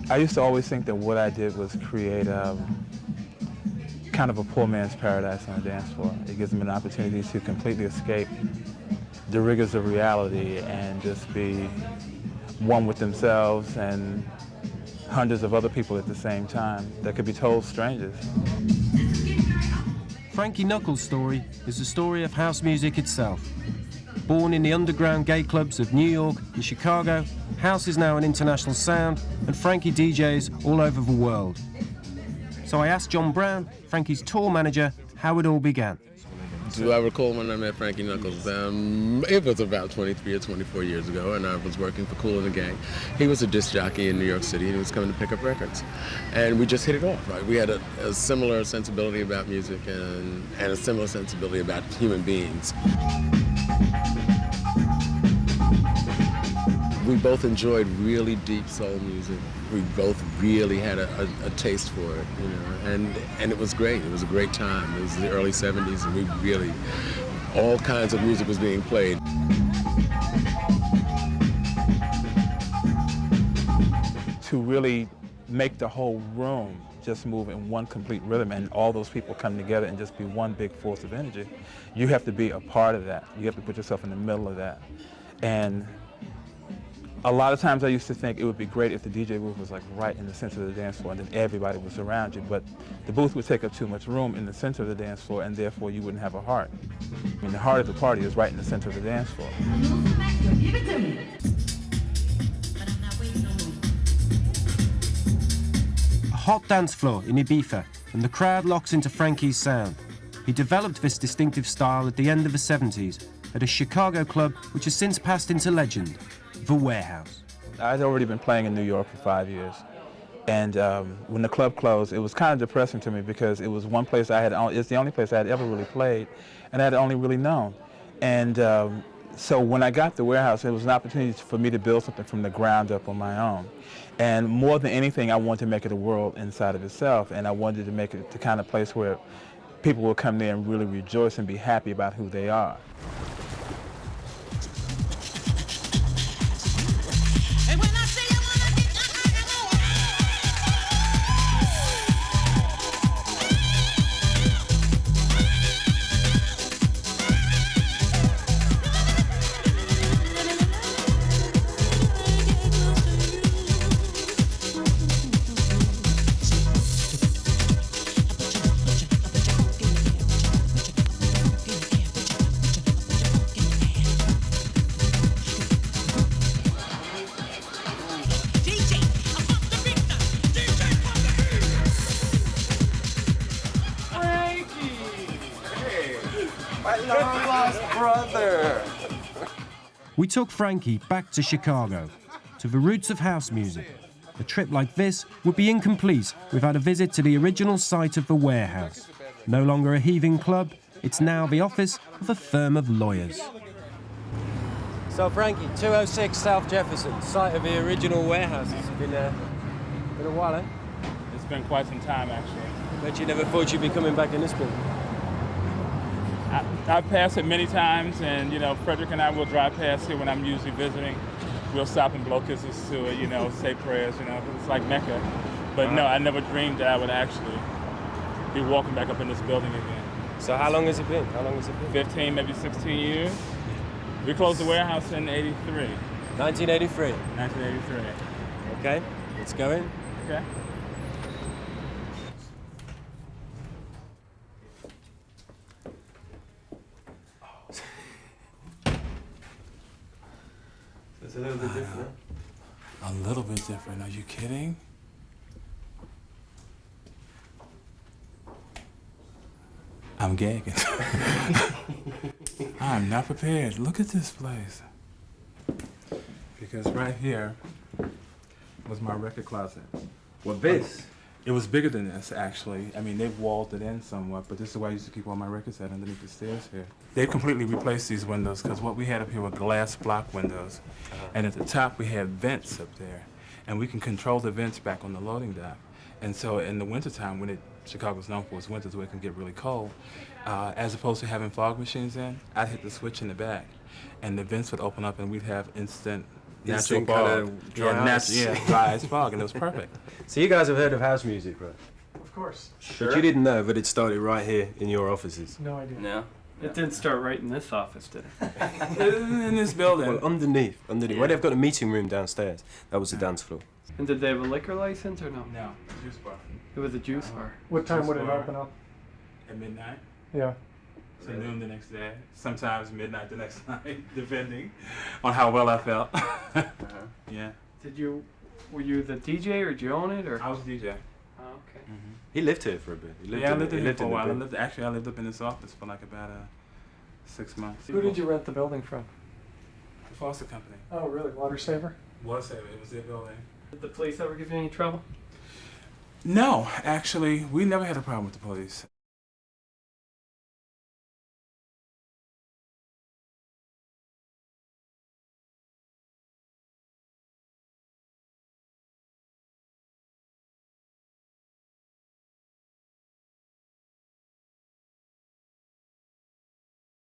I used to always think that what I did was create kind of a poor man's paradise on the dance floor. It gives them an opportunity to completely escape the rigors of reality and just be one with themselves and hundreds of other people at the same time that could be total strangers. Frankie Knuckles' story is the story of house music itself. Born in the underground gay clubs of New York and Chicago, house is now an international sound, and Frankie DJs all over the world. So I asked John Brown, Frankie's tour manager, how it all began. Do I recall when I met Frankie Knuckles? It was about 23 or 24 years ago, and I was working for Kool and the Gang. He was a disc jockey in New York City, and he was coming to pick up records. And we just hit it off, right? We had a similar sensibility about music and a similar sensibility about human beings. We both enjoyed really deep soul music. We both really had a taste for it, you know, and it was great. It was a great time. It was the early 70s, and we really, all kinds of music was being played. To really make the whole room just move in one complete rhythm and all those people come together and just be one big force of energy, you have to be a part of that. You have to put yourself in the middle of that. And a lot of times I used to think it would be great if the DJ booth was like right in the center of the dance floor and then everybody was around you, but the booth would take up too much room in the center of the dance floor and therefore you wouldn't have a heart. I mean, the heart of the party is right in the center of the dance floor. Give it to me. A hot dance floor in Ibiza, and the crowd locks into Frankie's sound. He developed this distinctive style at the end of the 70s at a Chicago club which has since passed into legend, The Warehouse. I'd already been playing in New York for 5 years, and when the club closed, it was kind of depressing to me because it was one place it's the only place I had ever really played, and I had only really known. And so when I got The Warehouse, it was an opportunity for me to build something from the ground up on my own. And more than anything, I wanted to make it a world inside of itself, and I wanted to make it the kind of place where people will come there and really rejoice and be happy about who they are. We took Frankie back to Chicago, to the roots of house music. A trip like this would be incomplete without a visit to the original site of The Warehouse. No longer a heaving club, it's now the office of a firm of lawyers. So Frankie, 206 South Jefferson, site of the original Warehouse. It's been a while, eh? It's been quite some time, actually. Bet you never thought you'd be coming back in this building. I've passed it many times, and you know, Frederick and I will drive past here when I'm usually visiting. We'll stop and blow kisses to it, you know, say prayers, you know, 'cause it's like Mecca. But no, I never dreamed that I would actually be walking back up in this building again. So how long has it been? 15, maybe 16 years. We closed The Warehouse in 83. 1983. 1983. Okay, let's go in. Okay. It's a little bit different. A little bit different. Are you kidding? I'm gagging. I'm not prepared. Look at this place. Because right here was my record closet. Well, this? It was bigger than this, actually. I mean, they've walled it in somewhat, but this is where I used to keep all my records at, underneath the stairs here. They've completely replaced these windows, because what we had up here were glass block windows. And at the top, we had vents up there. And we can control the vents back on the loading dock. And so in the wintertime, when Chicago's known for its winters where it can get really cold, as opposed to having fog machines in, I'd hit the switch in the back, and the vents would open up, and we'd have instant this natural thing fog. kind of dries. Dry as fog, and it was perfect. So you guys have heard of house music, right? Of course. But you didn't know, but it started right here in your offices. No idea. No. It didn't start right in this office, did it? In this building. Well, underneath, where they've got a meeting room downstairs. That was the dance floor. And did they have a liquor license or no? No, juice bar. It was a juice bar. What time would it open up? At midnight. Yeah. To noon the next day. Sometimes midnight the next night, depending on how well I felt. Yeah. Were you the DJ or did you own it or? I was DJ. Oh, okay. He lived here for a bit. He lived I in lived it. in He here lived for a in the while. bit. I lived up in this office for like about 6 months. Who did you rent the building from? The foster company. Oh, really? Water Saver? It was their building. Did the police ever give you any trouble? No, actually, we never had a problem with the police.